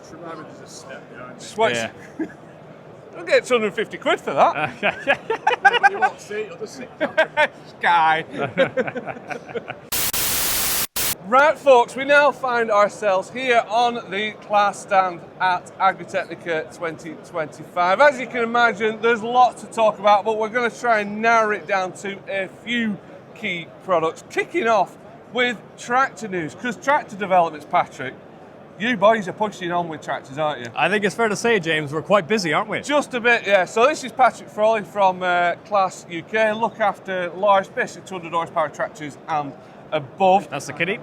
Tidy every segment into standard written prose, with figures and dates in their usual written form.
Just remind me there's a step behind me. Yeah. I'll get 250 quid for that. Yeah, but you won't see it, you'll just see it. Guy. Right, folks, we now find ourselves here on the Claas stand at Agritechnica 2025. As you can imagine, there's lots to talk about, but we're going to try and narrow it down to a few key products. Kicking off with tractor news, because tractor developments, Patrick, you boys are pushing on with tractors, aren't you? I think it's fair to say, James, we're quite busy, aren't we? Just a bit, yeah. So this is Patrick Frawley from Claas UK. Look after large, basically 200 horsepower tractors and above. That's the kitty.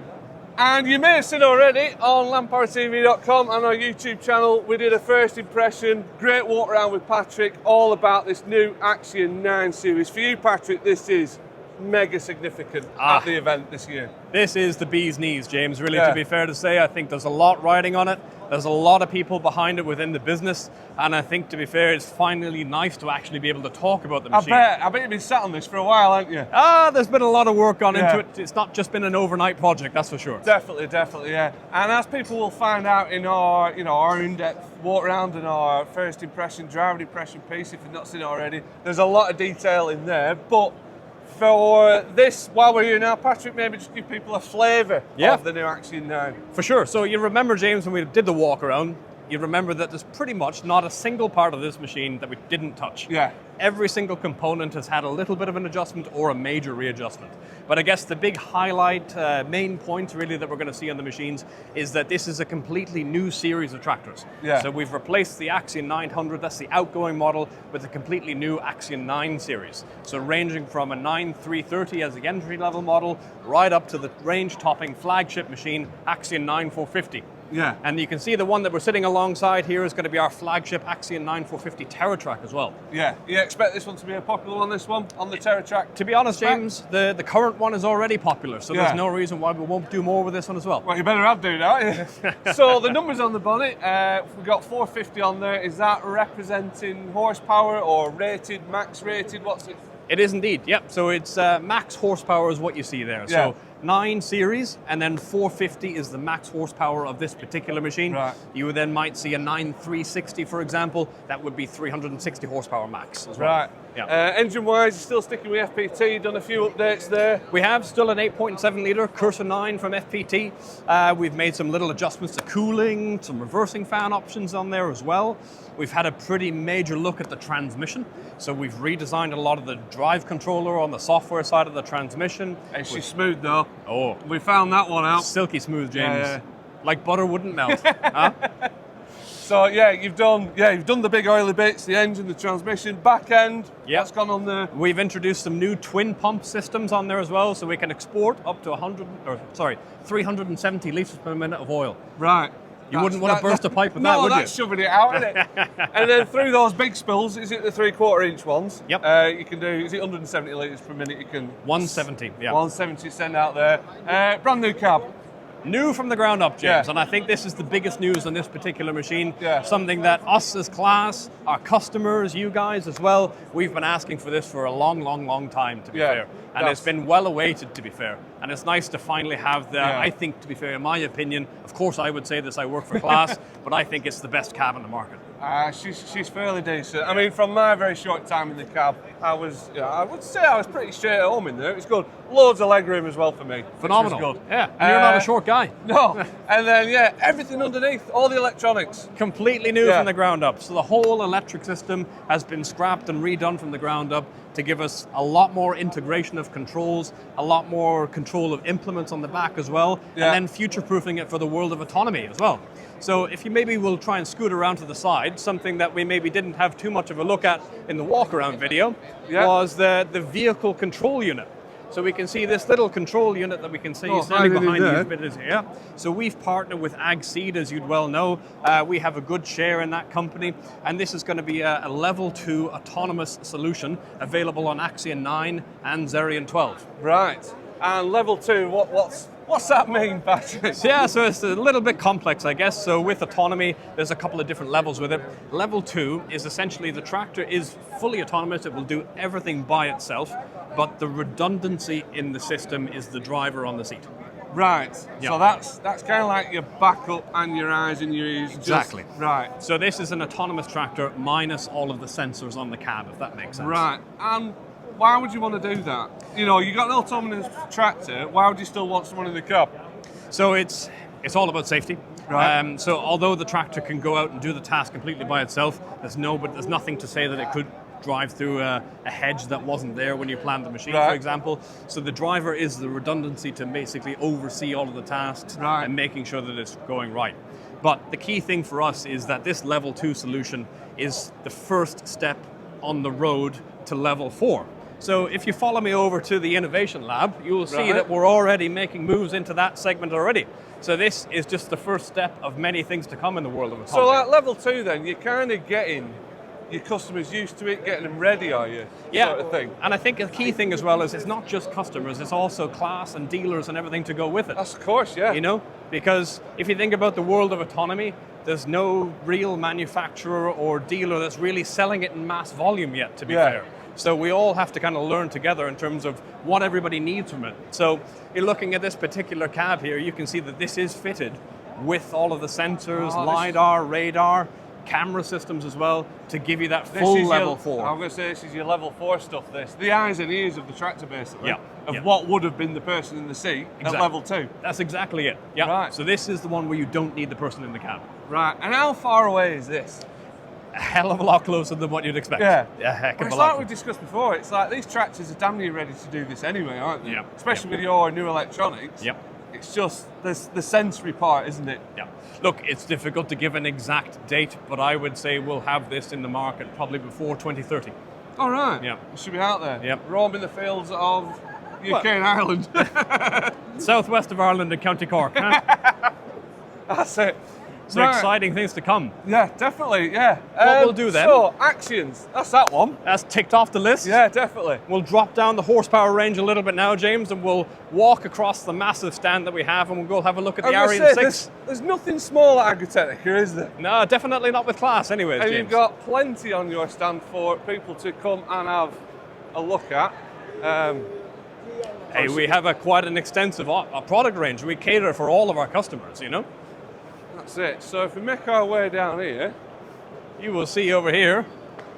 And you may have seen already on LandPowerTV.com and our YouTube channel, we did a first impression, great walk around with Patrick, all about this new Axion 9 series. For you, Patrick, this is mega significant at the event this year. This is the bee's knees, James, really, to be fair to say. I think there's a lot riding on it. There's a lot of people behind it within the business. And I think, to be fair, it's finally nice to actually be able to talk about the machine. I bet you've been sat on this for a while, haven't you? There's been a lot of work gone into it. It's not just been an overnight project, that's for sure. Definitely, yeah. And as people will find out in our, our in-depth walk around and our first impression, driver impression piece, if you've not seen it already, there's a lot of detail in there. But for this, while we're here now, Patrick, maybe just give people a flavour of the new Axion 9. For sure. So you remember, James, when we did the walk around, you remember that there's pretty much not a single part of this machine that we didn't touch. Yeah. Every single component has had a little bit of an adjustment or a major readjustment. But I guess the big highlight, main point really that we're going to see on the machines is that this is a completely new series of tractors. Yeah. So we've replaced the Axion 900, that's the outgoing model, with a completely new Axion 9 series. So ranging from a 9330 as the entry level model, right up to the range topping flagship machine, Axion 9450. Yeah. And you can see the one that we're sitting alongside here is going to be our flagship Axion 9450 TerraTrack as well. Yeah. You expect this one to be a popular one, this one, on the TerraTrack? To be honest, James, the current one is already popular, so there's no reason why we won't do more with this one as well. Well, you better have to, don't you? So the numbers on the bonnet, we've got 450 on there. Is that representing horsepower or rated, max rated? What's it? It is indeed, yep. So it's max horsepower is what you see there. Yeah. So 9 series, and then 450 is the max horsepower of this particular machine. Right. You then might see a 9360, for example. That would be 360 horsepower max as well. Right. Yeah. Engine-wise, you're still sticking with FPT, done a few updates there. We have still an 8.7 litre Cursor 9 from FPT. We've made some little adjustments to cooling, some reversing fan options on there as well. We've had a pretty major look at the transmission. So we've redesigned a lot of the drive controller on the software side of the transmission. She's smooth though. Oh. We found that one out. Silky smooth, James. Yeah. Like butter wouldn't melt. Huh? So you've done the big oily bits, the engine, the transmission, back end. Yeah. What's gone on there? We've introduced some new twin pump systems on there as well, so we can export up to 370 litres per minute of oil. Right. You wouldn't want to burst a pipe with that, would you? No, that's shoving it out, isn't it? And then through those big spills, is it the 3/4 inch ones? Yep. You can do, is it 170 litres per minute? You can 170, yeah. 170 send out there. Brand new cab. New from the ground up, James, Yeah. and I think this is the biggest news on this particular machine. Yeah. Something that us as Claas, our customers, you guys as well, we've been asking for this for a long time, to be fair. And it's been well awaited, to be fair. And it's nice to finally have the, I think, to be fair, in my opinion, of course I would say this, I work for Claas, but I think it's the best cab in the market. She's fairly decent. I mean, from my very short time in the cab, I would say I was pretty straight at home in there. It was good. Loads of legroom as well for me. Phenomenal. Which was good. Yeah, and you're not a short guy. No. And then, everything underneath, all the electronics. Completely new from the ground up. So the whole electric system has been scrapped and redone from the ground up to give us a lot more integration of controls, a lot more control of implements on the back as well, and then future-proofing it for the world of autonomy as well. So if you maybe will try and scoot around to the side, something that we maybe didn't have too much of a look at in the walk-around video was the vehicle control unit. So we can see this little control unit that we can see standing behind these bits here. So we've partnered with Axion, as you'd well know. We have a good share in that company, and this is going to be a level 2 autonomous solution available on Axion 9 and Arion 12. Right. And level 2, what's that mean, Patrick? Yeah, so it's a little bit complex, I guess. So with autonomy, there's a couple of different levels with it. Level 2 is essentially the tractor is fully autonomous. It will do everything by itself, but the redundancy in the system is the driver on the seat. Right. Yeah. So that's kind of like your backup and your eyes and your ears. Exactly. Right. So this is an autonomous tractor minus all of the sensors on the cab, if that makes sense. Right. And why would you want to do that? You know, you got an autonomous tractor. Why would you still want someone in the cab? So it's all about safety. Right. So although the tractor can go out and do the task completely by itself, there's nothing to say that it could drive through a hedge that wasn't there when you planned the machine, Right. for example. So the driver is the redundancy to basically oversee all of the tasks Right. and making sure that it's going right. But the key thing for us is that this level 2 solution is the first step on the road to level 4. So if you follow me over to the innovation lab, you will see Right. that we're already making moves into that segment already. So this is just the first step of many things to come in the world of autonomy. So at level 2 then, you're kind of getting your customers used to it, getting them ready, are you? Yeah, Sort of thing. and I think the key thing as well is it's not just customers, it's also Claas and dealers and everything to go with it. That's of course, yeah. You know, because if you think about the world of autonomy, there's no real manufacturer or dealer that's really selling it in mass volume yet, to be Yeah. fair. So we all have to kind of learn together in terms of what everybody needs from it. So you're looking at this particular cab here, you can see that this is fitted with all of the sensors, Oh, this- LiDAR, radar, camera systems as well, to give you that This full is level your, 4. I'm going to say this is your level 4 stuff, this. The eyes and ears of the tractor, basically. Yeah, Of yeah. what would have been the person in the seat Exactly. at level 2. That's exactly it. Yeah. Right. So this is the one where you don't need the person in the cab. Right. And how far away is this? A hell of a lot closer than what you'd expect. Yeah. A heck Well, of it's a lot. like we discussed before, it's like these tractors are damn near ready to do this anyway, aren't they? Yeah. Especially Yeah. with your new electronics. Yep. It's just the sensory part, isn't it? Yeah. Look, it's difficult to give an exact date, but I would say we'll have this in the market probably before 2030. All right. Yeah. It should be out there. Yep. Roaming the fields of UK Well- and Ireland. Southwest of Ireland and County Cork, huh? That's it. So Right. exciting things to come. Yeah, definitely, yeah. What we'll do then- So, Axions, that's that one. That's ticked off the list. Yeah, definitely. We'll drop down the horsepower range a little bit now, James, and we'll walk across the massive stand that we have and we'll go have a look at the I was Arion gonna say, 6. there's nothing small at Agritechnica, is there? No, definitely not with Claas anyways, And James. you've got plenty on your stand for people to come and have a look at. Hey, we have quite an extensive product range. We cater for all of our customers, you know? That's it. So if we make our way down here, You will see over here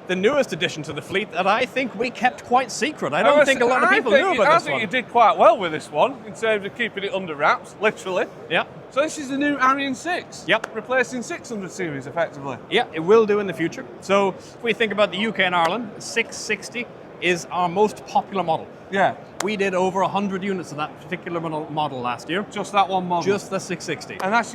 the newest addition to the fleet that I think we kept quite secret. I I don't was- think a lot of I people think knew you- about I this think one. you did quite well with this one in terms of keeping it under wraps, literally. Yeah, So this is the new Arion 6. Yep. Replacing 600 series, effectively. yeah, it will do in the future. So if we think about the UK and Ireland, 660 is our most popular model. Yeah. We did over 100 units of that particular model last year. Just that one model. Just the 660. And that's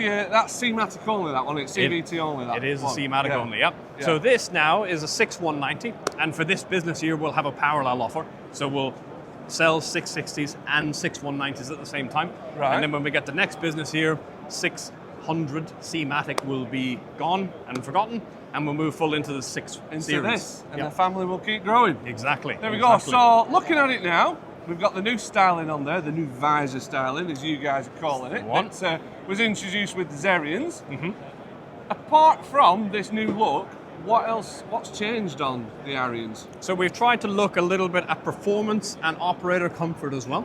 C-Matic only, that one. It's CVT only, that It is a one. C-Matic Yeah. only, yep. Yeah. So this now is a 6190, and for this business year, we'll have a parallel offer. So we'll sell 660s and 6190s at the same time. Right. And then when we get the next business year, 600 C-Matic will be gone and forgotten, and we'll move full into the 6 Into series. this, and Yep. the family will keep growing. Exactly. There we exactly. go. So looking at it now, we've got the new styling on there, the new visor styling, as you guys are calling it. One. It was introduced with the Zerions. Mhm. Apart from this new look, what's changed on the Arions? So we've tried to look a little bit at performance and operator comfort as well.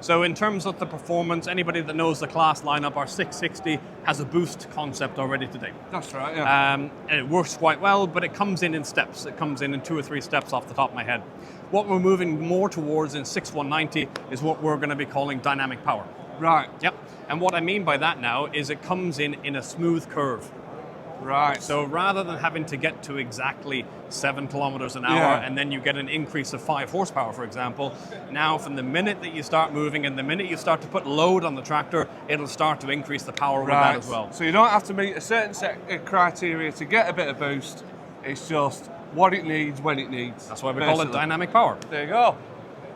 So in terms of the performance, anybody that knows the Claas lineup, our 660 has a boost concept already today. That's right, yeah. And it works quite well, but it comes in steps. It comes in 2 or 3 steps off the top of my head. What we're moving more towards in 6190 is what we're going to be calling dynamic power. Right, Yep. And what I mean by that now is it comes in a smooth curve. right. So rather than having to get to exactly 7 kilometers an hour Yeah. and then you get an increase of 5 horsepower, for example, now from the minute that you start moving and the minute you start to put load on the tractor, it'll start to increase the power with that as well. So you don't have to meet a certain set of criteria to get a bit of boost. It's just what it needs when it needs. That's why we call it basically. dynamic power. There you go.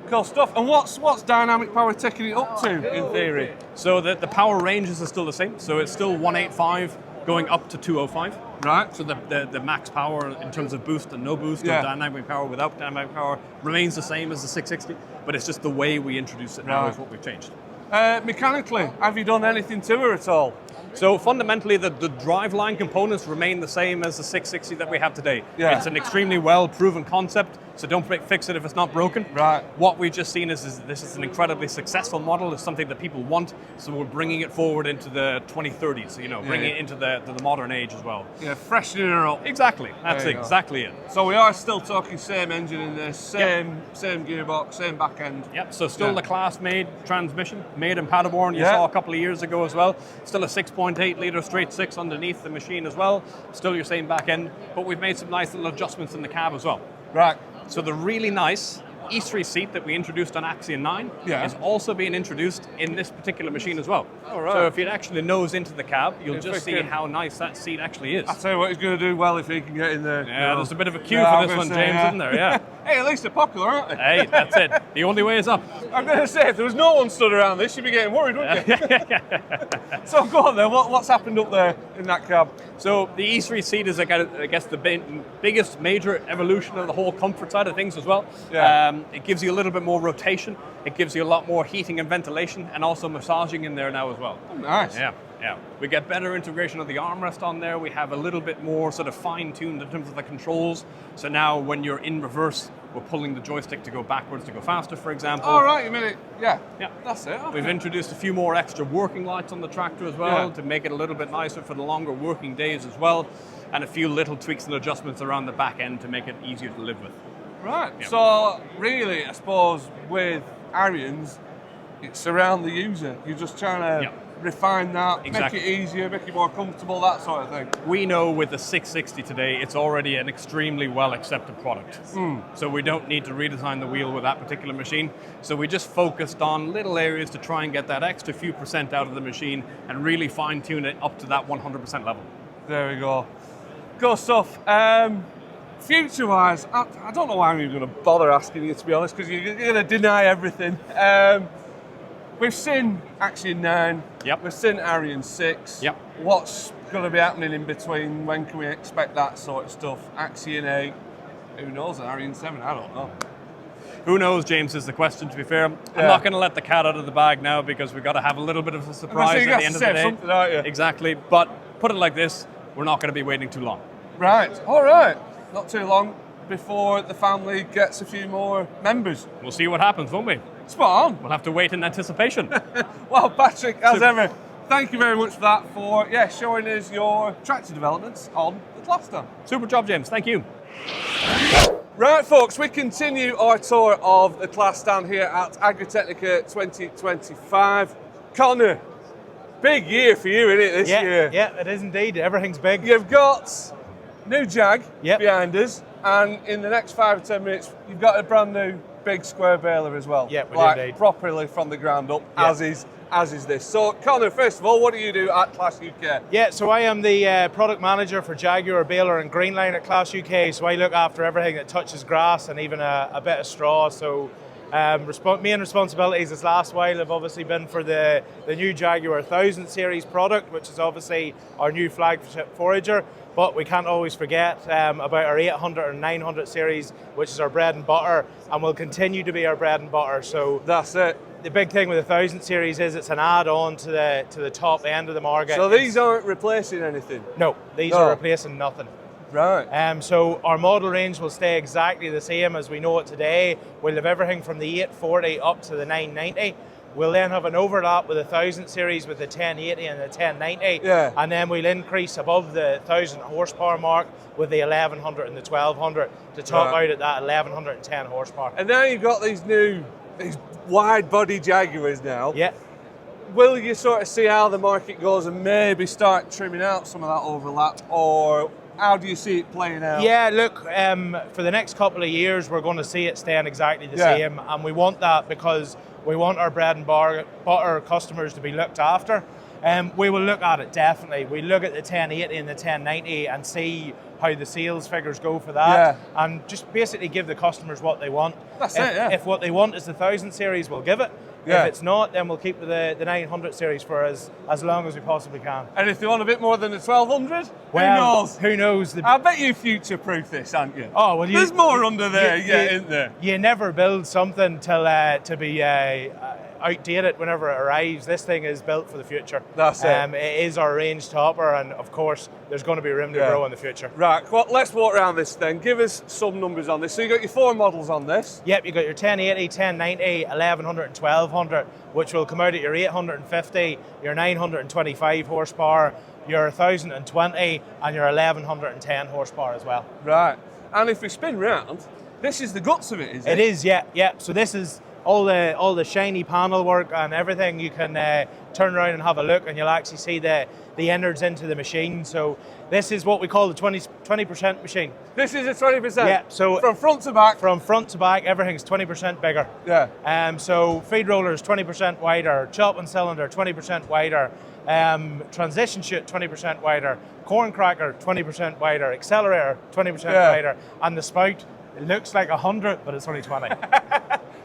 Cool stuff. And what's dynamic power taking it up to, in theory? So the power ranges are still the same. So it's still 185 going up to 205. Right. So the max power in terms of boost and no boost, Yeah. or dynamic power without dynamic power, remains the same as the 660, but it's just the way we introduce it now Right. is what we've changed. Mechanically, have you done anything to her at all? So fundamentally, the driveline components remain the same as the 660 that we have today. Yeah. It's an extremely well-proven concept, so don't fix it if it's not broken. Right. What we've just seen is this is an incredibly successful model. It's something that people want, so we're bringing it forward into the 2030s, bringing it into the modern age as well. Yeah, freshening her up. Exactly, that's There you go. exactly it. So we are still talking same engine in there, same gearbox, same back end. Yep, so still Yeah. the Claas-made transmission, made in Paderborn, you Yeah. saw a couple of years ago as well. Still a 6.8 litre straight six underneath the machine as well. Still your same back end, but we've made some nice little adjustments in the cab as well. Right. So the really nice E3 seat that we introduced on Axion 9 Yeah. is also being introduced in this particular machine as well. All right. So if you'd actually nose into the cab, you'll If just we see can- how nice that seat actually is. I'll tell you what, he's going to do well if he can get in there. Yeah, there's a bit of a queue Yeah, for I'm this gonna one, say, James, yeah. isn't there? Yeah. Hey, at least they're popular, aren't they? Hey, that's it. The only way is up. I'm going to say, if there was no one stood around this, you'd be getting worried, wouldn't you? So go on then, what's happened up there in that cab? So the E3 seat is, I guess, the biggest major evolution of the whole comfort side of things as well. Yeah. It gives you a little bit more rotation. It gives you a lot more heating and ventilation, and also massaging in there now as well. Oh, nice. Yeah. We get better integration of the armrest on there. We have a little bit more sort of fine-tuned in terms of the controls. So now when you're in reverse, we're pulling the joystick to go backwards to go faster, for example. All right, you mean it? Yeah. Yeah. That's it. Okay. We've introduced a few more extra working lights on the tractor as well Yeah. to make it a little bit nicer for the longer working days as well, and a few little tweaks and adjustments around the back end to make it easier to live with. Right. Yeah. So really, I suppose with Arions, it's around the user. You're just trying to Yeah. refine that, Exactly. make it easier, make it more comfortable, that sort of thing. We know with the 660 today, it's already an extremely well accepted product. So we don't need to redesign the wheel with that particular machine. So we just focused on little areas to try and get that extra few percent out of the machine and really fine tune it up to that 100% level. There we go. Good stuff. Future-wise, I don't know why I'm even going to bother asking you, to be honest, because you're going to deny everything. We've seen Axion 9. Yep. We've seen Arion 6. Yep. What's going to be happening in between? When can we expect that sort of stuff? Axion 8. Who knows? Arion 7? I don't know. Who knows, James, is the question, to be fair. I'm Yeah. not going to let the cat out of the bag now because we've got to have a little bit of a surprise you at got the to end of say the day. something, aren't you? Exactly. But put it like this, we're not going to be waiting too long. Right. All right. Not too long before the family gets a few more members. We'll see what happens, won't we? Spot on. We'll have to wait in anticipation. Well, Patrick, as Super. ever, thank you very much for that, for showing us your tractor developments on the Claas stand. Super job, James. Thank you. Right, folks, we continue our tour of the Claas stand here at Agritechnica 2025. Connor, big year for you, isn't it, this year? Yeah, it is indeed. Everything's big. You've got new Jag Yep. behind us, and in the next 5 or 10 minutes, you've got a brand new big square baler as well. Yep, we do like indeed. properly from the ground up, Yep. as is this. So, Connor, first of all, what do you do at Claas UK? Yeah, so I am the product manager for Jaguar, baler and Greenline at Claas UK. So I look after everything that touches grass and even a bit of straw. So main responsibilities this last while have obviously been for the new Jaguar 1000 series product, which is obviously our new flagship forager. But we can't always forget about our 800 and 900 series, which is our bread and butter, and will continue to be our bread and butter. So That's it. the big thing with the 1000 series is it's an add-on to the top end of the market. So these aren't replacing anything? No, these No. are replacing nothing. Right. So our model range will stay exactly the same as we know it today. We'll have everything from the 840 up to the 990. We'll then have an overlap with the 1000 series with the 1080 and the 1090. Yeah. And then we'll increase above the 1000 horsepower mark with the 1100 and the 1200 to top Right. out at that 1110 horsepower. And now you've got these wide body Jaguars now. Yeah. Will you sort of see how the market goes and maybe start trimming out some of that overlap, or how do you see it playing out? Yeah, look, for the next couple of years, we're going to see it staying exactly the Yeah. same, and we want that because we want our bread and butter customers to be looked after. We will look at it, definitely. We look at the 1080 and the 1090 and see how the sales figures go for that, and just basically give the customers what they want. That's it, yeah. If what they want is the 1000 series, we'll give it. Yeah. If it's not, then we'll keep the 900 series for as long as we possibly can. And if they want a bit more than the 1200, Well, who knows? Who knows? I bet you future-proof this, aren't you? Oh, well, There's more under there, isn't there? You never build something to be outdated whenever it arrives. This thing is built for the future. That's it. It is our range topper, and of course, there's going to be room to grow in the future. Right, well, let's walk around this then. Give us some numbers on this. So you got your 4 models on this. Yep, you got your 1080, 1090, 1100 and 1200, which will come out at your 850, your 925 horsepower, your 1020, and your 1110 horsepower as well. Right, and if we spin round, this is the guts of it, is it? It is, yeah. So this is all the shiny panel work and everything. You can turn around and have a look, and you'll actually see the innards into the machine. So this is what we call the 20% machine. This is a 20%? Yeah, so from front to back? From front to back, everything's 20% bigger. Yeah. So feed roller is 20% wider, chopping cylinder 20% wider, transition chute 20% wider, corn cracker 20% wider, accelerator 20% wider, and the spout, it looks like 100, but it's only 20.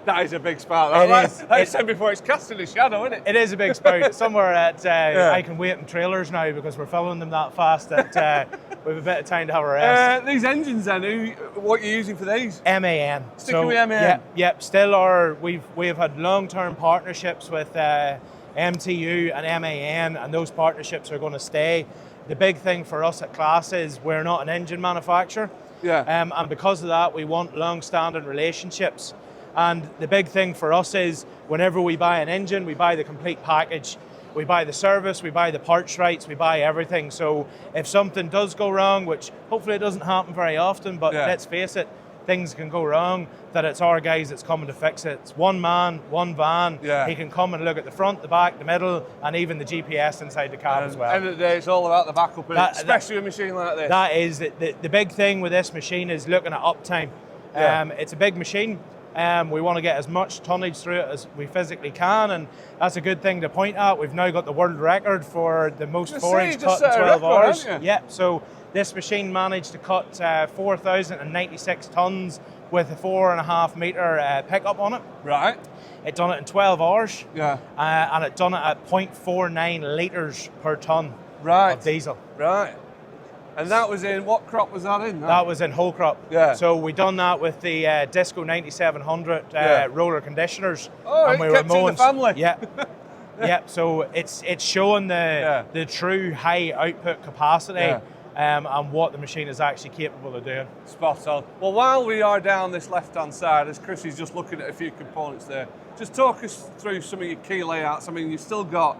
That is a big spout. Like I said before, it's casting a shadow, isn't it? It is a big spout. It's somewhere at, I can wait in trailers now because we're filling them that fast that we have a bit of time to have a rest. These engines then, what are you using for these? MAN. Sticking with MAN? Yep. Still we've had long-term partnerships with MTU and MAN, and those partnerships are going to stay. The big thing for us at Claas is we're not an engine manufacturer. Yeah. And because of that, we want long-standing relationships. And the big thing for us is whenever we buy an engine, we buy the complete package. We buy the service, we buy the parts rights, we buy everything. So if something does go wrong, which hopefully it doesn't happen very often, but let's face it, things can go wrong, that it's our guys that's coming to fix it. It's one man, one van. Yeah. He can come and look at the front, the back, the middle, and even the GPS inside the cab as well. At the end of the day, it's all about the backup, especially a machine like this. That is, the big thing with this machine is looking at uptime. It's a big machine. We want to get as much tonnage through it as we physically can, and that's a good thing to point at. We've now got the world record for the most 4-inch cut in 12 hours. Yeah, so this machine managed to cut 4,096 tons with a 4.5 metre pickup on it. Right. It done it in 12 hours. Yeah. And it done it at 0.49 litres per tonne of diesel. Right. And that was in, what crop was that in? That was in whole crop. Yeah. So we done that with the Disco 9700 roller conditioners. Oh, and we kept were mowing, in the family. Yeah. Yeah, so it's showing the true high output capacity and what the machine is actually capable of doing. Spot on. Well, while we are down this left-hand side, as Chris is just looking at a few components there, just talk us through some of your key layouts. I mean, you've still got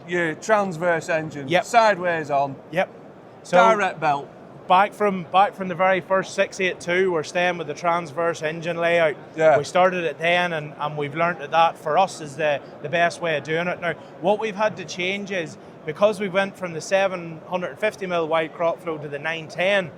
your transverse engine, sideways on. Yep. So direct belt. Back from the very first 682, we're staying with the transverse engine layout. Yeah. We started it then, and we've learned that for us is the best way of doing it. Now, what we've had to change is, because we went from the 750mm wide crop flow to the 910,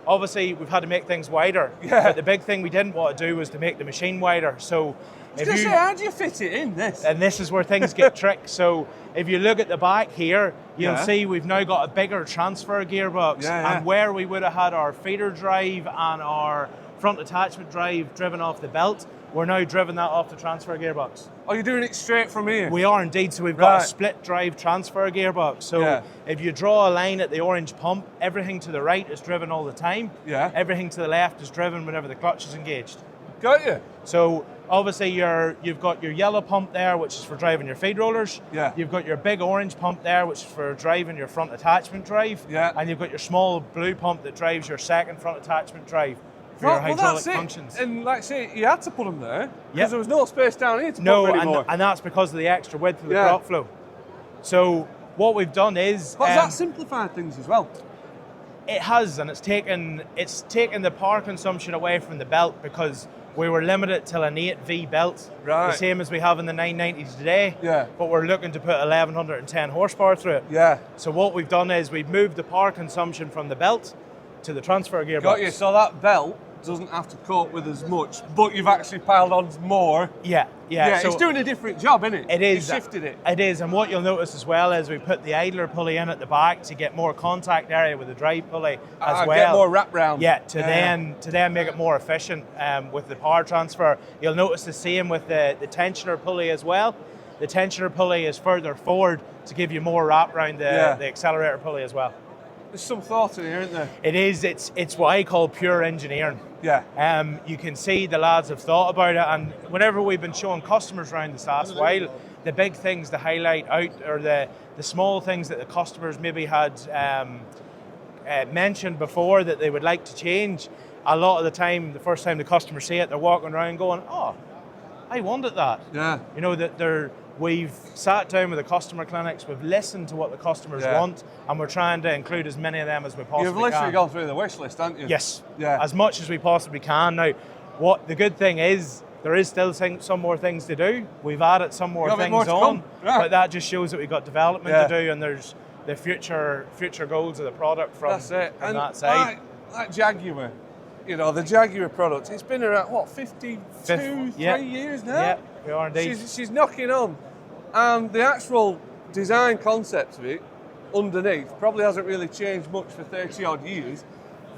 obviously we've had to make things wider. Yeah. But the big thing we didn't want to do was to make the machine wider. So how do you fit it in this? And this is where things get tricky. So if you look at the back here, you'll see we've now got a bigger transfer gearbox. And where we would have had our feeder drive and our front attachment drive driven off the belt, we're now driven that off the transfer gearbox. Oh, you're doing it straight from here? We are indeed. So we've got a split drive transfer gearbox. So if you draw a line at the orange pump, everything to the right is driven all the time. Yeah. Everything to the left is driven whenever the clutch is engaged. Got you. So obviously you've got your yellow pump there, which is for driving your feed rollers. Yeah. You've got your big orange pump there, which is for driving your front attachment drive. Yeah. And you've got your small blue pump that drives your second front attachment drive for your hydraulic functions. And like I say, you had to put them there because there was no space down here to put them anymore. And that's because of the extra width of the crop flow. So what we've done is... But that simplified things as well? It has, and it's taken the power consumption away from the belt, because we were limited till an 8V belt, the same as we have in the 990s today. Yeah. But we're looking to put 1110 horsepower through it. Yeah. So what we've done is we've moved the power consumption from the belt to the transfer gearbox. Got you. So that belt doesn't have to cope with as much, but you've actually piled on more. Yeah. So it's doing a different job, isn't it? It is. You shifted it. It is, and what you'll notice as well is we put the idler pulley in at the back to get more contact area with the drive pulley as well. Get more wrap round. Yeah, to then make it more efficient with the power transfer. You'll notice the same with the tensioner pulley as well. The tensioner pulley is further forward to give you more wrap around the accelerator pulley as well. There's some thought in here, isn't there? It is. It's what I call pure engineering. Yeah. You can see the lads have thought about it, and whenever we've been showing customers around this last while, the big things to highlight out, or the small things that the customers maybe had mentioned before that they would like to change, a lot of the time, the first time the customers see it, they're walking around going, oh, I wanted that. Yeah. You know, we've sat down with the customer clinics, we've listened to what the customers want, and we're trying to include as many of them as we possibly can. You've literally gone through the wish list, haven't you? Yes. Yeah. As much as we possibly can. Now, what the good thing is, there is still some more things to do. We've added some more things on, but that just shows that we've got development to do, and there's the future goals of the product from that side. Like Jaguar, you know, the Jaguar product, it's been around, what, 3 years now? Yeah, we are indeed. She's knocking on. And the actual design concept of it underneath probably hasn't really changed much for 30 odd years.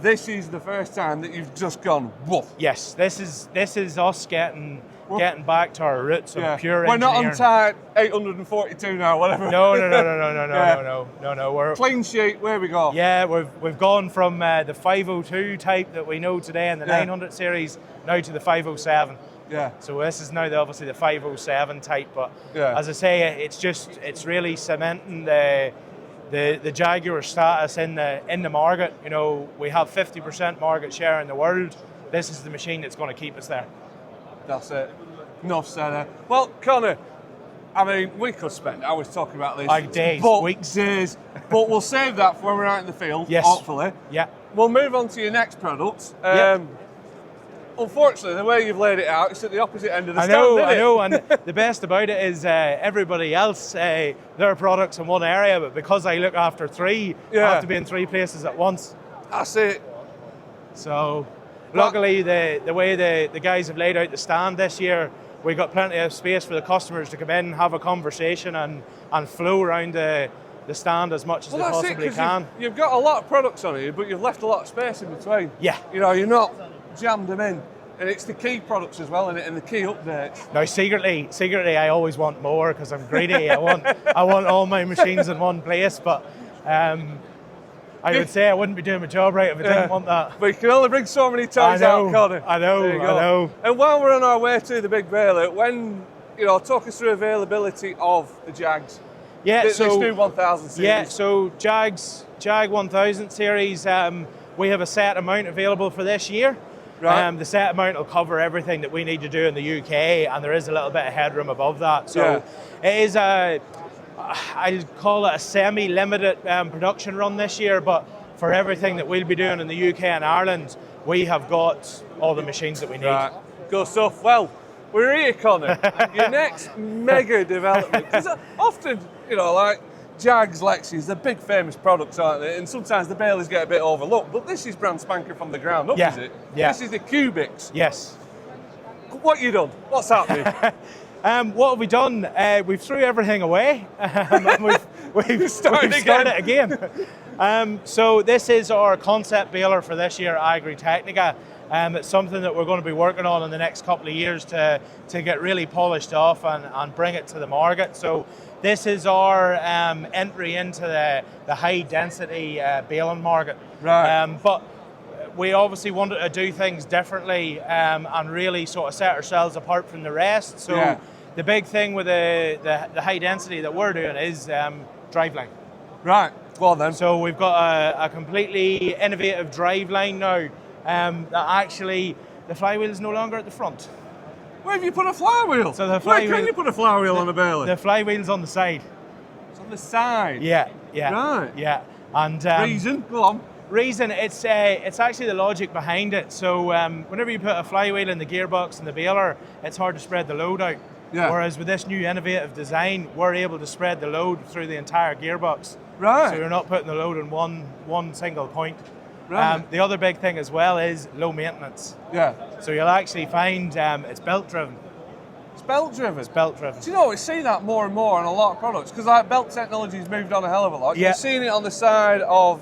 This is the first time that you've just gone woof. Yes, this is us getting back to our roots of pure We're engineering. not on type 842 now, whatever. No. We're clean sheet, where we go? Yeah, we've gone from the 502 type that we know today in the 900 series now to the 507. Yeah. So this is now obviously the 507 type, but as I say, it's really cementing the Jaguar status in the market. You know, we have 50% market share in the world. This is the machine that's going to keep us there. That's it. Enough said. Well, Connor, I mean, we could spend hours talking about this. Like days, weeks. Days. But we'll save that for when we're out in the field, yes. hopefully. Yeah. We'll move on to your next product. Unfortunately, the way you've laid it out, it's at the opposite end of the stand, I know, and the best about it is everybody else, their products in one area, but because I look after 3, I have to be in 3 places at once. That's it. So, luckily, the way the guys have laid out the stand this year, we got plenty of space for the customers to come in, have a conversation, and flow around the stand as much as they possibly can. You've got a lot of products on here, but you've left a lot of space in between. Yeah. You know, you're not jammed them in. And it's the key products as well, and the key updates. Now, secretly, I always want more because I'm greedy. I want all my machines in one place, but I would say I wouldn't be doing my job right if I didn't want that. But you can only bring so many toys out, Connor. I know. And while we're on our way to the big baler, talk us through availability of the Jags. Yeah, this new 1000 series. Yeah, so Jag 1000 series, we have a set amount available for this year. Right. The set amount will cover everything that we need to do in the UK, and there is a little bit of headroom above that. So it is I'll call it a semi-limited production run this year, but for everything that we'll be doing in the UK and Ireland, we have got all the machines that we need. Right. Good stuff. Well, we're here, Connor. Your next mega development. Because often, like Jags, Lexions, they're big famous products, aren't they? And sometimes the balers get a bit overlooked, but this is brand spanker from the ground up, is it? Yeah. This is the Cubix. Yes. What you done? What's happening? What have we done? We've threw everything away. And we've started again. So this is our concept baler for this year at Agritechnica. It's something that we're going to be working on in the next couple of years to get really polished off and bring it to the market. So this is our entry into the high density baling market. Right. But we obviously wanted to do things differently and really sort of set ourselves apart from the rest. So the big thing with the high density that we're doing is driveline. Right. Well then. So we've got a completely innovative driveline now that actually the flywheel is no longer at the front. Where have you put a flywheel? So the flywheel, where can you put a flywheel on a baler? The flywheel's on the side. It's on the side? Yeah. Right. Yeah. And reason? Go on. Reason, it's actually the logic behind it. So whenever you put a flywheel in the gearbox and the baler, it's hard to spread the load out. Yeah. Whereas with this new innovative design, we're able to spread the load through the entire gearbox. Right. So you're not putting the load in one single point. Right. The other big thing as well is low maintenance. Yeah. So you'll actually find it's belt driven. It's belt driven? It's belt driven. Do you know, we see that more and more on a lot of products, because like belt technology's moved on a hell of a lot. Yeah. You're seeing it on the side of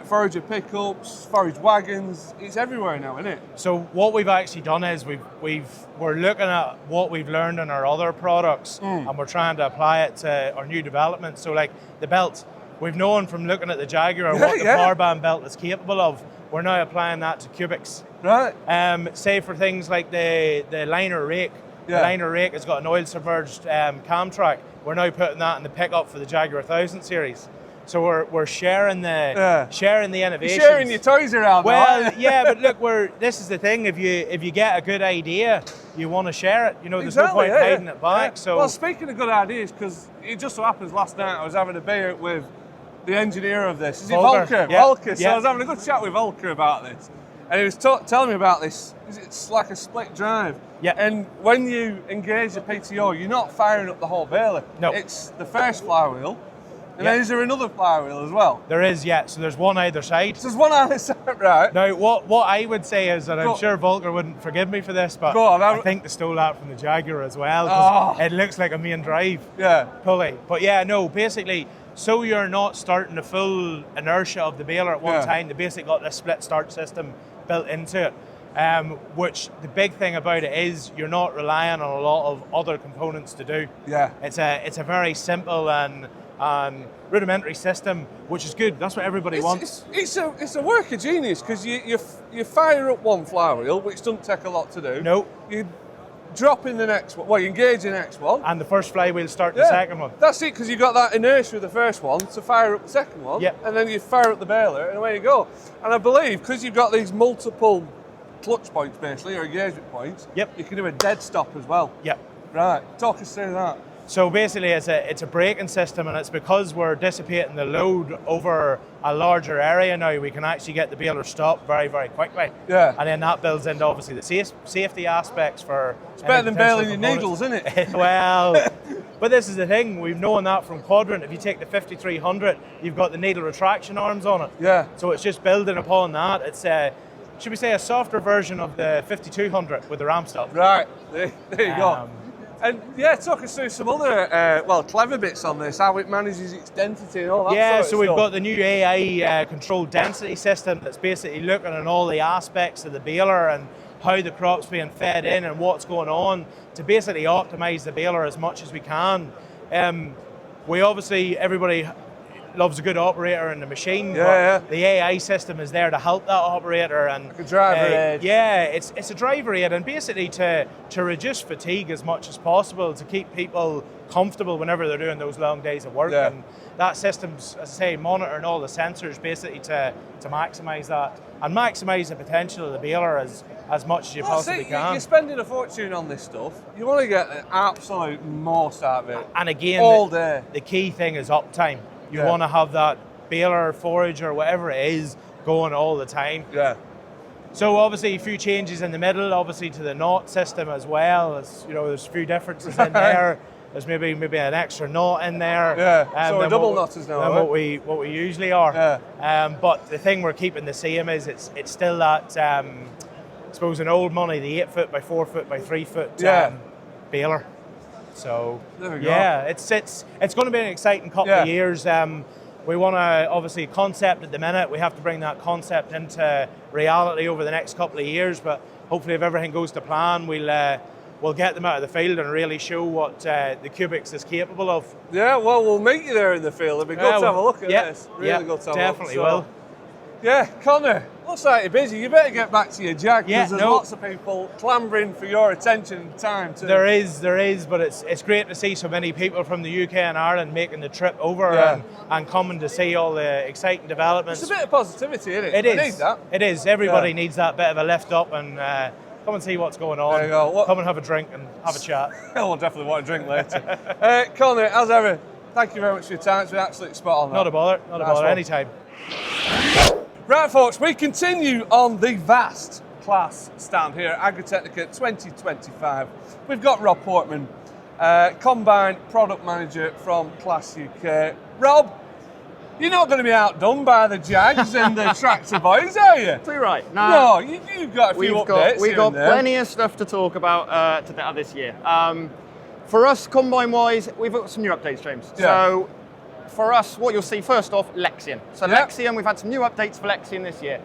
forager pickups, forage wagons. It's everywhere now, isn't it? So what we've actually done is we're looking at what we've learned in our other products and we're trying to apply it to our new developments. So like the belt, we've known from looking at the Jaguar what the power band belt is capable of. We're now applying that to Cubix. Right. Say for things like the liner rake. The liner rake has got an oil submerged cam track. We're now putting that in the pickup for the Jaguar 1000 series. So we're sharing the innovations. You're sharing your toys around. Well, yeah, but look, this is the thing. If you get a good idea, you want to share it. You know, there's no point hiding it back. So, well, speaking of good ideas, because it just so happens last night I was having a beer with the engineer of this. Is it Volker? Yeah. Volker. So I was having a good chat with Volker about this, and he was telling me about this. It's like a split drive. Yeah. And when you engage the PTO, you're not firing up the whole baler. No. It's the first flywheel. And then is there another flywheel as well? There is, yeah. So there's one either side. So there's one either side, right? Now, what I would say is, and I'm sure Volker wouldn't forgive me for this, but I think they stole that from the Jaguar as well, because it looks like a main drive pulley. But yeah, no, basically, so you're not starting the full inertia of the baler at one time, they basically got this split start system built into it. Which the big thing about it is you're not relying on a lot of other components to do. Yeah. It's a very simple and rudimentary system, which is good. That's what everybody wants. It's a work of genius, because you fire up one flywheel, which doesn't take a lot to do. No. You drop in the next one. Well, you engage the next one. And the first flywheel start the second one. That's it, because you got that inertia with the first one to fire up the second one. Yep. And then you fire up the baler, and away you go. And I believe, because you've got these multiple clutch points, basically, or engagement points, you can do a dead stop as well. Yep. Right. Talk us through that. So basically it's a braking system, and it's because we're dissipating the load over a larger area now, we can actually get the baler stopped very, very quickly. Yeah. And then that builds into obviously the safety aspects for... It's better than baling your needles, isn't it? Well, but this is the thing, we've known that from Quadrant. If you take the 5300, you've got the needle retraction arms on it. Yeah. So it's just building upon that. It's should we say a softer version of the 5200 with the ram stop. Right, there you go. And yeah, talk us through some other clever bits on this, how it manages its density and all that Yeah, sort of so we've stuff. got the new AI controlled density system that's basically looking at all the aspects of the baler and how the crop's being fed in and what's going on to basically optimize the baler as much as we can. We obviously, everybody loves a good operator in the machine. Yeah. The AI system is there to help that operator and like a driver aid. Yeah, it's a driver aid, and basically to reduce fatigue as much as possible, to keep people comfortable whenever they're doing those long days of work. Yeah. And that system's, as I say, monitoring all the sensors basically to maximise that and maximise the potential of the baler as much as you possibly can. You're spending a fortune on this stuff. You want to get the absolute most out of it. And again, all day. The key thing is uptime. You want to have that baler, forager, whatever it is, going all the time. Yeah. So obviously a few changes in the middle, obviously to the knot system as well. As you know, there's a few differences in there. There's maybe an extra knot in there. Yeah. So we're double knotters now. Than what we usually are. Yeah. But the thing we're keeping the same is it's still that I suppose in old money, the 8 foot by 4 foot by 3 foot baler. So yeah, it's going to be an exciting couple of years. We want to obviously concept at the minute. We have to bring that concept into reality over the next couple of years. But hopefully, if everything goes to plan, we'll get them out of the field and really show what the Cubix is capable of. Yeah, well, we'll meet you there in the field. It'd be good to have a look at this. Really good to have a look. Definitely will. Yeah, Connor, looks like you're busy. You better get back to your Jag, because there's lots of people clambering for your attention and time too. There is, but it's great to see so many people from the UK and Ireland making the trip over and coming to see all the exciting developments. It's a bit of positivity, isn't it? It is. I need that. It is. Everybody needs that bit of a lift up and come and see what's going on. There you go. Come and have a drink and have a chat. We'll definitely want a drink later. Connor, as ever, thank you very much for your time. It's been absolutely spot on. Not a bother, anytime. Right, folks, we continue on the vast Claas stand here at Agritechnica 2025. We've got Rob Portman, Combine Product Manager from Claas UK. Rob, you're not going to be outdone by the Jags and the Tractor Boys, are you? Absolutely right. No, you've got a few updates. We've got plenty of stuff to talk about this year. For us, combine-wise, we've got some new updates, James. Yeah. So, for us, what you'll see first off, Lexion. So Lexion, we've had some new updates for Lexion this year.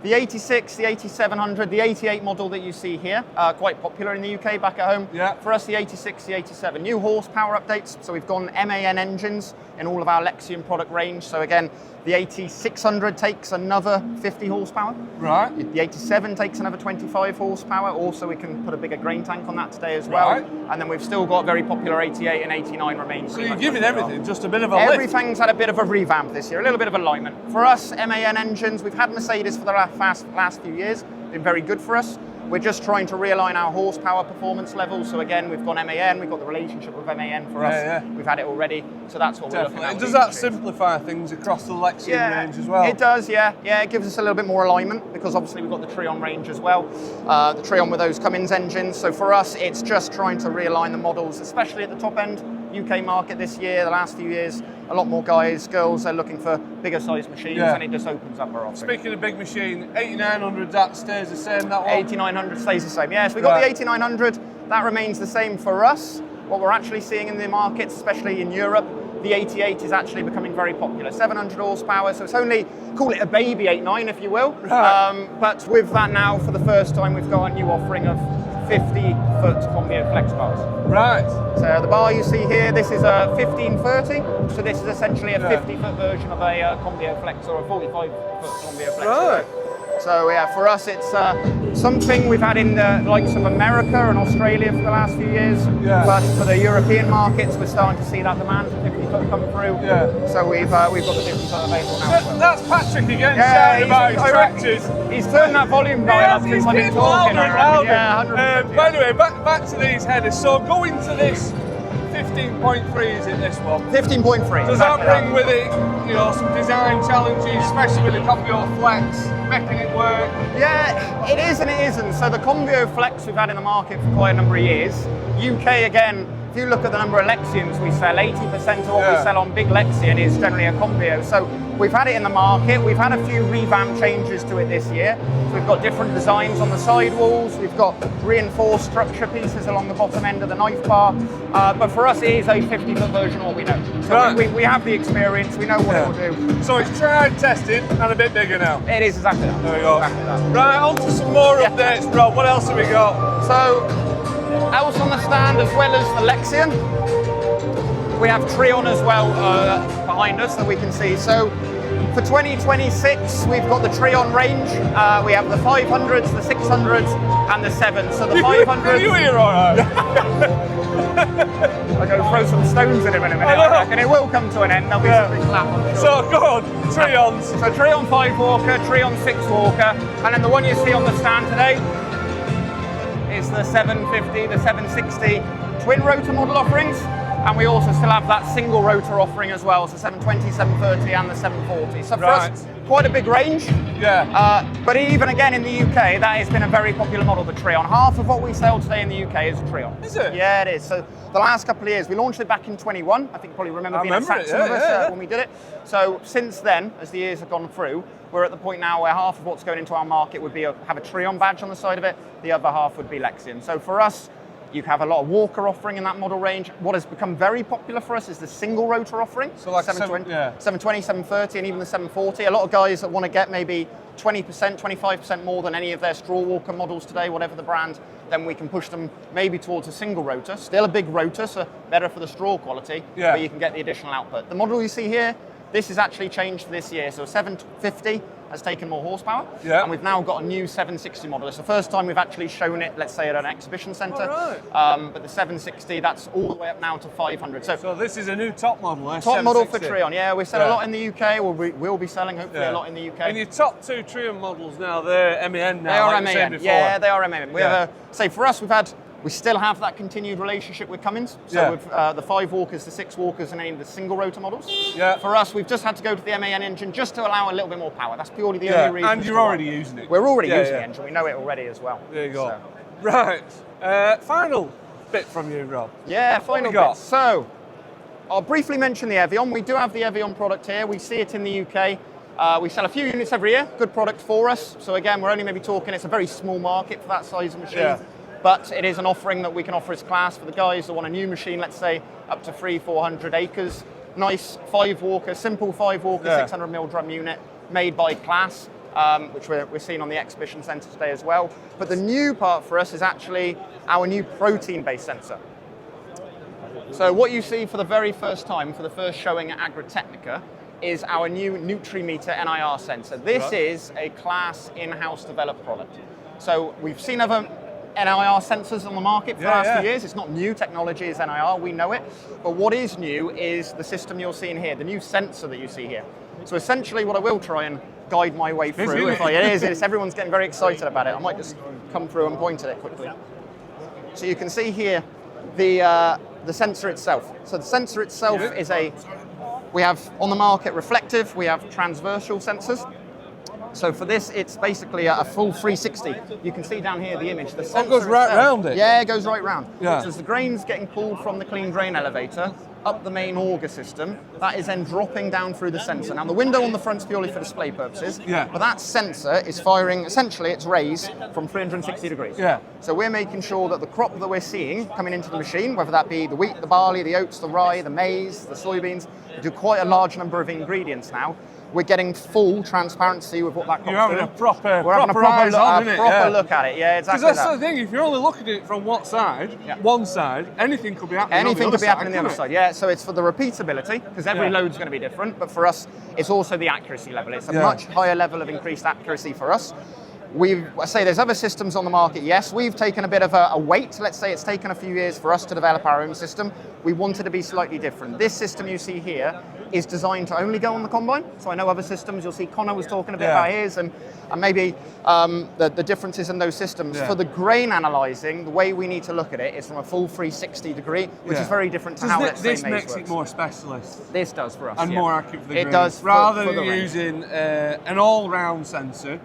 The 86, the 8700, the 88 model that you see here, quite popular in the UK back at home. Yeah. For us, the 86, the 87. New horsepower updates, so we've gone MAN engines in all of our Lexion product range. So again, the 8600 takes another 50 horsepower. Right. The 87 takes another 25 horsepower. Also, we can put a bigger grain tank on that today as well. Right. And then we've still got very popular 88 and 89 remain. So you're giving everything just a bit of a lift. Everything's had a bit of a revamp this year, a little bit of alignment. For us, MAN engines, we've had Mercedes for the last few years, been very good for us. We're just trying to realign our horsepower performance levels. So again, we've gone MAN, we've got the relationship with MAN for us. Yeah. We've had it already, so that's what we're looking at. And does that simplify things across the Lexion range as well? It does, yeah. Yeah, it gives us a little bit more alignment because obviously we've got the Trion range as well. The Trion with those Cummins engines. So for us, it's just trying to realign the models, especially at the top end. UK market this year, the last few years, a lot more guys, girls are looking for bigger size machines, and it just opens up our offering. Speaking of big machine, 8900, that stays the same, that one? 8900 stays the same, yeah. So we've got the 8900, that remains the same for us. What we're actually seeing in the markets, especially in Europe, the 88 is actually becoming very popular. 700 horsepower, so it's only, call it a baby 89 if you will. Right. But with that now, for the first time, we've got a new offering of 50-foot Combio flex bars. Right. So the bar you see here, this is a 1530. So this is essentially a 50-foot version of a Combio flex or a 45-foot Combio flex. Right. So yeah, for us it's something we've had in the likes of America and Australia for the last few years. Yeah. But for the European markets, we're starting to see that demand for 50-foot come through. Yeah. So we've got the 50-foot available now. So that's Patrick again shouting about his tractors. He's turned that volume dial up since I've been talking. Yeah, 100%. But anyway, back to these headers. So going to this 15.3, is it this one? 15.3. Does that bring with it, you know, some design challenges, especially with the Combio Flex, making it work? Yeah, it is and it isn't. So the Combio Flex we've had in the market for quite a number of years. UK again, if you look at the number of Lexions we sell, 80% of what we sell on big Lexion is generally a Combio. So we've had it in the market. We've had a few revamp changes to it this year. So we've got different designs on the sidewalls. We've got reinforced structure pieces along the bottom end of the knife bar. But for us, it is a 50-foot version of what we know. So we have the experience. We know what it will do. So it's tried, tested, and a bit bigger now. It is exactly that. There we go. Exactly that. Right, on to some more updates, Rob. What else have we got? So, else on the stand, as well as the Lexion, we have Trion as well behind us that we can see. So, for 2026, we've got the Trion range. We have the 500s, the 600s, and the 7s. So the 500s. Are you here all right? I'm going to throw some stones at him in a minute, I reckon. It will come to an end. There'll be some big clap, I'm sure. So go on, Trions. So Trion 5 walker, Trion 6 walker, and then the one you see on the stand today is the 750, the 760 twin rotor model offerings. And we also still have that single rotor offering as well, so 720, 730 and the 740. So for us, quite a big range. Yeah. But even again in the UK, that has been a very popular model, the Trion. Half of what we sell today in the UK is a Trion. Is it? Yeah, it is. So the last couple of years, we launched it back in 21. I think you probably remember being at Saxon with us when we did it. So since then, as the years have gone through, we're at the point now where half of what's going into our market would be have a Trion badge on the side of it. The other half would be Lexion. So for us, you have a lot of Walker offering in that model range. What has become very popular for us is the single rotor offering. So like 720, 730, and even the 740. A lot of guys that want to get maybe 20%, 25% more than any of their straw Walker models today, whatever the brand, then we can push them maybe towards a single rotor. Still a big rotor, so better for the straw quality, but you can get the additional output. The model you see here, this is actually changed for this year. So 750 has taken more horsepower, and we've now got a new 760 model. It's the first time we've actually shown it, let's say, at an exhibition centre. But the 760, that's all the way up now to 500. So this is a new top model, eh? Top model for Trion, yeah. We sell a lot in the UK, or we will be selling hopefully a lot in the UK. And your top two Trion models now, they're MAN now. They are like MAN, yeah, they are MAN. We have say for us, we still have that continued relationship with Cummins. So with the 5 walkers, the 6 walkers, and any of the single rotor models. Yeah. For us, we've just had to go to the MAN engine just to allow a little bit more power. That's purely the only reason. And you're already using it. We're already using the engine. We know it already as well. There you go. So. Right. Final bit from you, Rob. Yeah, final bit. So, I'll briefly mention the Evian. We do have the Evian product here. We see it in the UK. We sell a few units every year. Good product for us. So again, we're only maybe talking, it's a very small market for that size of machine. Yeah. But it is an offering that we can offer as Claas for the guys that want a new machine, let's say up to 300-400 acres. Nice 5 walker, simple 5 walker, 600mm drum unit made by Claas. which we're seeing on the exhibition centre today as well. But the new part for us is actually our new protein-based sensor. So what you see for the very first time, for the first showing at Agritechnica, is our new Nutrimeter NIR sensor. This is a Claas in-house developed product. So we've seen other NIR sensors on the market for the last few years. It's not new technology, it's NIR, we know it. But what is new is the system you're seeing here, the new sensor that you see here. So essentially what I will try and guide my way through, everyone's getting very excited about it. I might just come through and point at it quickly. So you can see here the sensor itself. So the sensor itself is we have on the market reflective, we have transversal sensors. So for this, it's basically a full 360. You can see down here the image. The sensor goes right round it? Yeah, it goes right round. Yeah. So as the grain's getting pulled from the clean grain elevator up the main auger system, that is then dropping down through the sensor. Now the window on the front's purely for display purposes, but that sensor is firing essentially its rays from 360 degrees. Yeah. So we're making sure that the crop that we're seeing coming into the machine, whether that be the wheat, the barley, the oats, the rye, the maize, the soybeans, we do quite a large number of ingredients now. We're getting full transparency with what that crop's doing. You're having a proper eyes on, isn't it? Yeah. Look at it. Yeah, exactly. Because that's the thing. If you're only looking at it from one side, anything could be happening. Anything could be happening on the other side. Yeah. So it's for the repeatability, because every load's going to be different. But for us, it's also the accuracy level. It's a much higher level of increased accuracy for us. I say there's other systems on the market, yes. We've taken a bit of a wait. Let's say it's taken a few years for us to develop our own system. We wanted to be slightly different. This system you see here is designed to only go on the combine. So I know other systems, you'll see Connor was talking a bit about his and maybe the differences in those systems. For the grain analysing, the way we need to look at it is from a full 360 degree, which is very different to how, let's say, this makes works. It more specialist. This does for us. And more accurate for the grain. It does. Rather for than using an all-round sensor,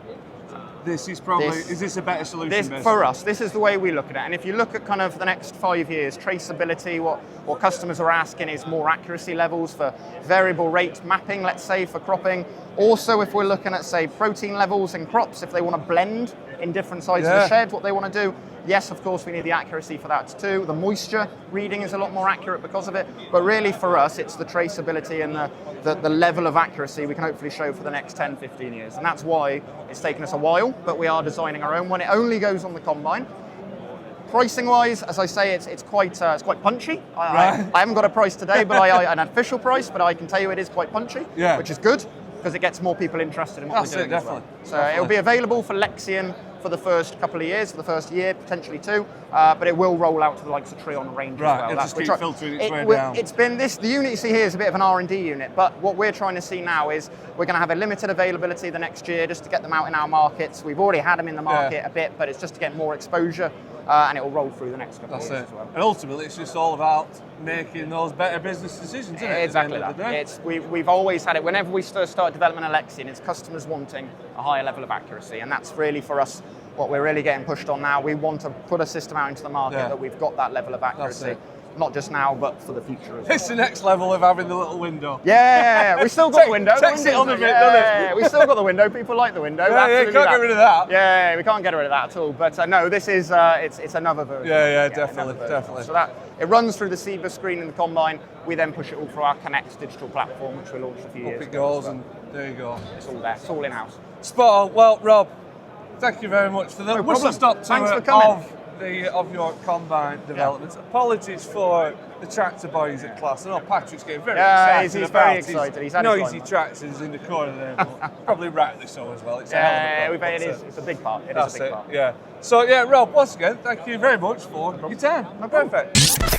this is probably, is this a better solution? For us, this is the way we look at it. And if you look at kind of the next 5 years, traceability, what customers are asking is more accuracy levels for variable rate mapping, let's say, for cropping. Also, if we're looking at, say, protein levels in crops, if they want to blend in different sides of the shed, what they want to do, yes, of course, we need the accuracy for that too. The moisture reading is a lot more accurate because of it. But really, for us, it's the traceability and the level of accuracy we can hopefully show for the next 10, 15 years. And that's why it's taken us a while, but we are designing our own one. It only goes on the combine. Pricing-wise, as I say, it's quite punchy. I haven't got a price today, but an official price, but I can tell you it is quite punchy, which is good, because it gets more people interested in what we're doing as well. So it'll be available for Lexion for the first couple of years, for the first year, potentially 2, but it will roll out to the likes of Trion range as well. It'll just keep filtering its way down. It's been the unit you see here is a bit of an R&D unit, but what we're trying to see now is we're going to have a limited availability the next year just to get them out in our markets. We've already had them in the market a bit, but it's just to get more exposure. And it will roll through the next couple of years as well. And ultimately, it's just all about making those better business decisions, isn't it? Exactly that. We've always had it. Whenever we start development of Lexion, it's customers wanting a higher level of accuracy, and that's really for us what we're really getting pushed on now. We want to put a system out into the market that we've got that level of accuracy. Not just now, but for the future as well. It's the next level of having the little window. Yeah, we still got the window. Takes it on a bit, doesn't it? We still got the window. People like the window. Yeah, can't get rid of that. Yeah, we can't get rid of that at all. But no, this is it's another version. Yeah, definitely. So that it runs through the CBA screen in the combine. We then push it all through our Connect digital platform, which we launched a few years ago. Up it goes, and there you go. It's all there. It's all in house. Spot on. Well, Rob, thank you very much for the whistle-stop tour of your combine developments. Apologies for the tractor boys at Claas. I know Patrick's getting very excited. He's very excited. He's had noisy tractors in the corner there, but probably rightly so as well. It's it's a big part. It is a big part. Yeah. So Rob, once again, thank you very much for your time. Perfect.